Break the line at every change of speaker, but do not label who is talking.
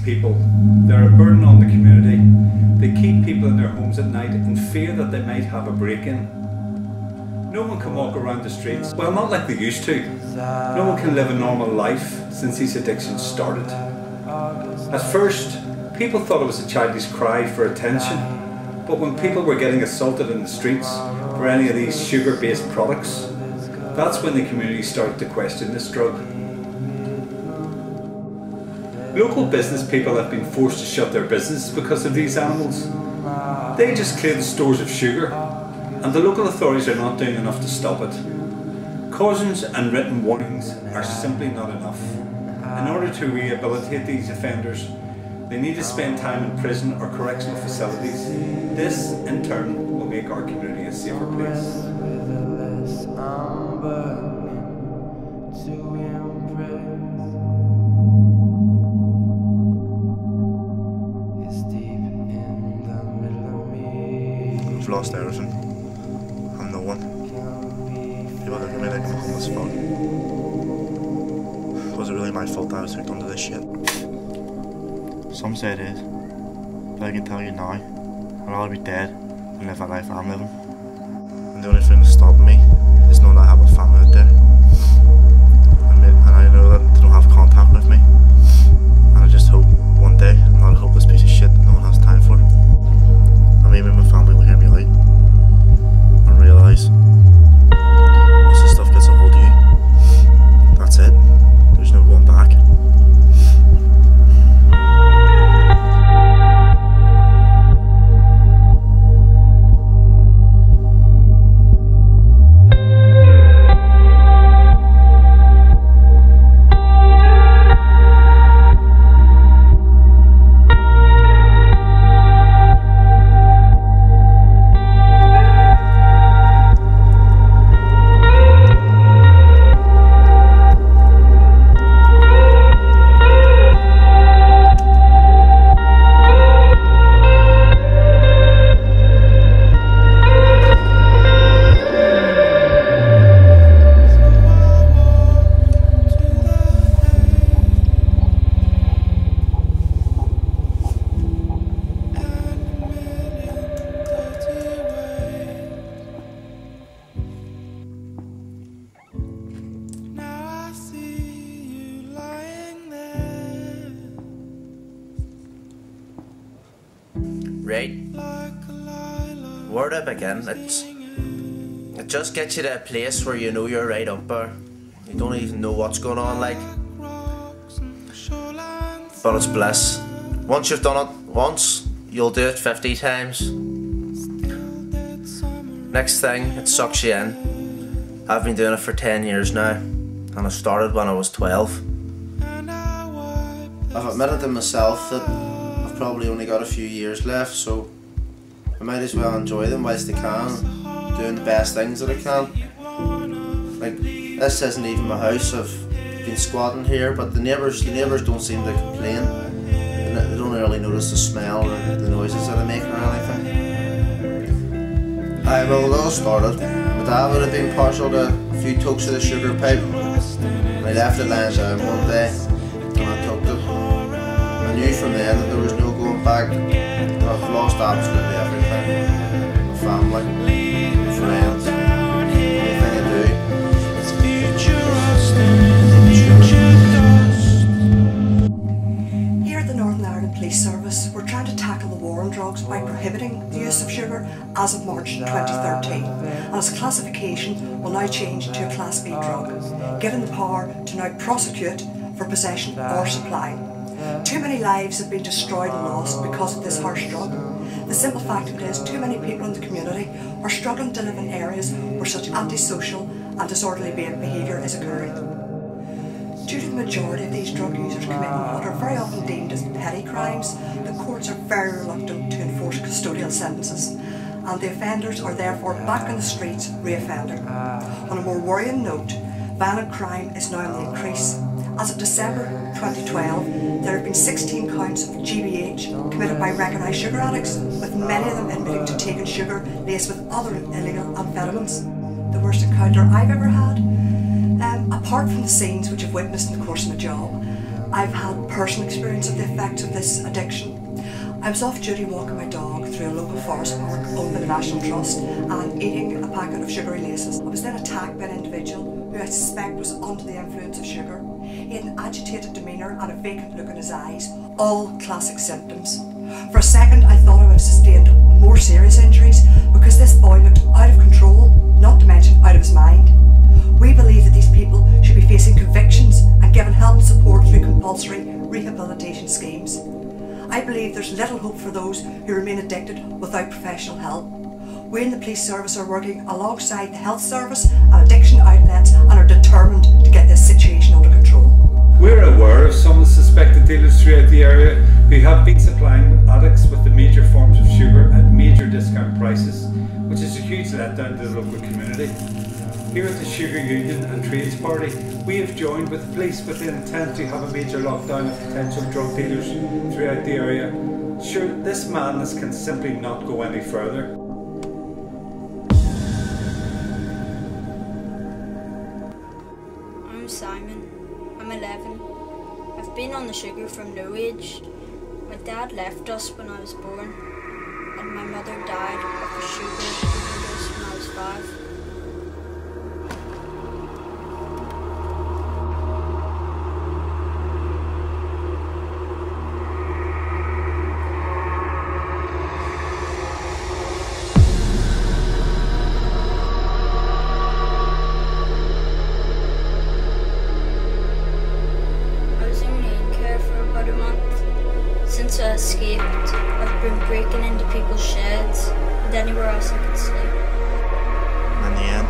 people. They're a burden on the community. They keep people in their homes at night in fear that they might have a break-in. No one can walk around the streets, well, not like they used to. No one can live a normal life since these addictions started. At first, people thought it was a childish cry for attention, but when people were getting assaulted in the streets for any of these sugar-based products, that's when the community started to question this drug. Local business people have been forced to shut their business because of these animals. They just clear the stores of sugar, and the local authorities are not doing enough to stop it. Cautions and written warnings are simply not enough. In order to rehabilitate these offenders, they need to spend time in prison or correctional facilities. This, in turn, will make our community a safer place.
I've lost everything. I'm no one. People look at me like I'm a homeless fuck. Was it really my fault that I was hooked onto this shit? Some say it is, but I can tell you now, I'd rather be dead than live a life I'm living. And the only thing that's stopping me is knowing I have a family out there. And I know that they don't have contact with me. And I just hope one day I'm not a hopeless piece of shit that no one has time for. And maybe my family will hear me out and realise once this stuff gets a hold of you, that's it. There's no going back.
Right, where to begin? It just gets you to a place where you know you're right up there. You don't even know what's going on, like. But it's bliss. Once you've done it once, you'll do it 50 times. Next thing, it sucks you in. I've been doing it for 10 years now, and I started when I was 12. I've admitted to myself that I've probably only got a few years left, so I might as well enjoy them whilst I can, doing the best things that I can. Like, this isn't even my house. I've been squatting here, but the neighbours don't seem to complain. They don't really notice the smell or the noises that I make or anything. Well, it all started. My dad would have been partial to a few tokes of the sugar pipe. And I left it lying down one day, and I took it. I knew from then that there was no going back. I've lost absolutely everything. My family, my friends, anything I do.
Here at the Northern Ireland Police Service, we're trying to tackle the war on drugs by prohibiting the use of sugar as of March 2013, and its classification will now change to a Class B drug, given the power to now prosecute for possession or supply. Too many lives have been destroyed and lost because of this harsh drug. The simple fact of it is, too many people in the community are struggling to live in areas where such antisocial and disorderly behaviour is occurring. Due to the majority of these drug users committing what are very often deemed as petty crimes, the courts are very reluctant to enforce custodial sentences, and the offenders are therefore back on the streets re-offending. On a more worrying note, violent crime is now on the increase. As of December 2012, there have been 16 counts of GBH committed by recognised sugar addicts, with many of them admitting to taking sugar laced with other illegal amphetamines. The worst encounter I've ever had, apart from the scenes which I've witnessed in the course of my job, I've had personal experience of the effects of this addiction. I was off duty walking my dog through a local forest park owned by the National Trust and eating a packet of sugary laces. I was then attacked by an individual who I suspect was under the influence of sugar. He had an agitated demeanour and a vacant look in his eyes, all classic symptoms. For a second I thought I would have sustained more serious injuries because this boy looked out of control, not to mention out of his mind. We believe that these people should be facing convictions and given help and support through compulsory rehabilitation schemes. I believe there's little hope for those who remain addicted without professional help. We in the police service are working alongside the health service and addiction outlets and are determined to get this situation under control.
We're aware of some of the suspected dealers throughout the area who have been supplying addicts with the major forms of sugar at major discount prices, which is a huge letdown to the local community. Here at the Sugar Union and Trades Party, we have joined with the police with the intent to have a major lockdown of potential drug dealers throughout the area. Sure, this madness can simply not go any further.
I'm Simon. I'm 11. I've been on the sugar from no age. My dad left us when I was born, and my mother died of a sugar overdose when I was 5. Since I escaped, I've been breaking into people's sheds and anywhere else I could sleep.
And in the end,